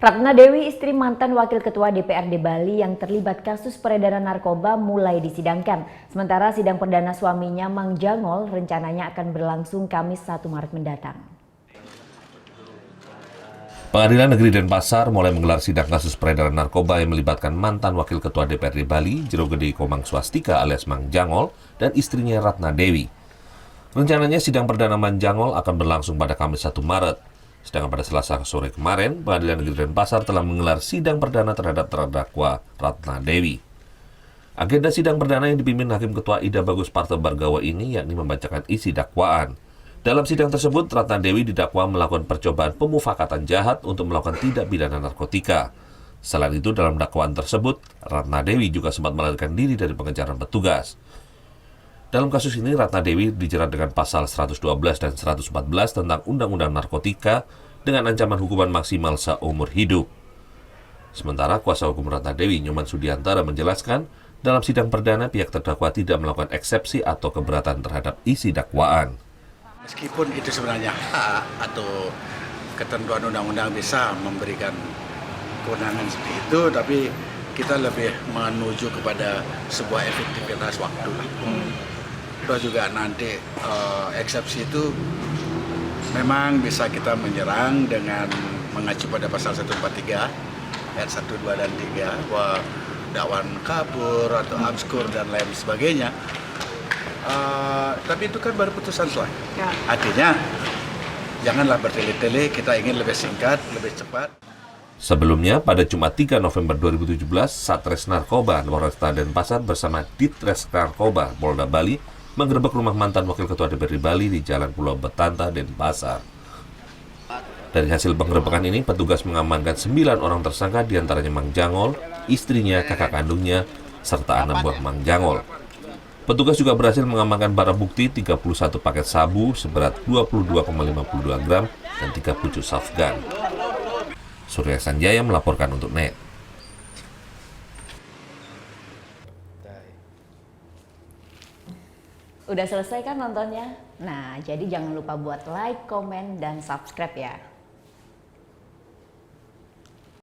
Ratna Dewi, istri mantan Wakil Ketua DPRD Bali yang terlibat kasus peredaran narkoba mulai disidangkan. Sementara sidang perdana suaminya Mang Jangol rencananya akan berlangsung Kamis 1 Maret mendatang. Pengadilan Negeri Denpasar mulai menggelar sidang kasus peredaran narkoba yang melibatkan mantan Wakil Ketua DPRD Bali, Jero Gede Komang Swastika alias Mang Jangol, dan istrinya Ratna Dewi. Rencananya sidang perdana Mang Jangol akan berlangsung pada Kamis 1 Maret. Sedangkan pada Selasa sore kemarin, Pengadilan Negeri Denpasar telah menggelar sidang perdana terhadap terdakwa Ratna Dewi. Agenda sidang perdana yang dipimpin Hakim Ketua Ida Bagus Parto Bargawa ini yakni membacakan isi dakwaan. Dalam sidang tersebut, Ratna Dewi didakwa melakukan percobaan pemufakatan jahat untuk melakukan tindak pidana narkotika. Selain itu, dalam dakwaan tersebut, Ratna Dewi juga sempat melarikan diri dari pengejaran petugas. Dalam kasus ini, Ratna Dewi dijerat dengan pasal 112 dan 114 tentang Undang-Undang Narkotika dengan ancaman hukuman maksimal seumur hidup. Sementara kuasa hukum Ratna Dewi, Nyoman Sudiantara, menjelaskan dalam sidang perdana pihak terdakwa tidak melakukan eksepsi atau keberatan terhadap isi dakwaan. Meskipun itu sebenarnya hak atau ketentuan undang-undang bisa memberikan kewenangan seperti itu, tapi kita lebih menuju kepada sebuah efektivitas waktu. Terus juga nanti eksepsi itu memang bisa kita menyerang dengan mengacu pada pasal 143 ayat 1, 2, dan 3 bahwa dakwaan kabur atau abskur dan lain sebagainya. Tapi itu kan baru putusan selesai. Artinya janganlah bertele-tele, kita ingin lebih singkat, lebih cepat. Sebelumnya, pada Jumat 3 November 2017, Satres Narkoba Polresta Denpasar bersama Ditres Narkoba Polda Bali menggerebek rumah mantan Wakil Ketua DPRD Bali di Jalan Pulau Betanta, Denpasar. Dari hasil penggerebekan ini, petugas mengamankan 9 orang tersangka, diantaranya Mang Jangol, istrinya, kakak kandungnya, serta anak buah Mang Jangol. Petugas juga berhasil mengamankan barang bukti 31 paket sabu seberat 22,52 gram dan 3 pucuk shotgun. Surya Sanjaya melaporkan untuk NET. Udah selesai kan nontonnya? Nah, jadi jangan lupa buat like, komen, dan subscribe ya.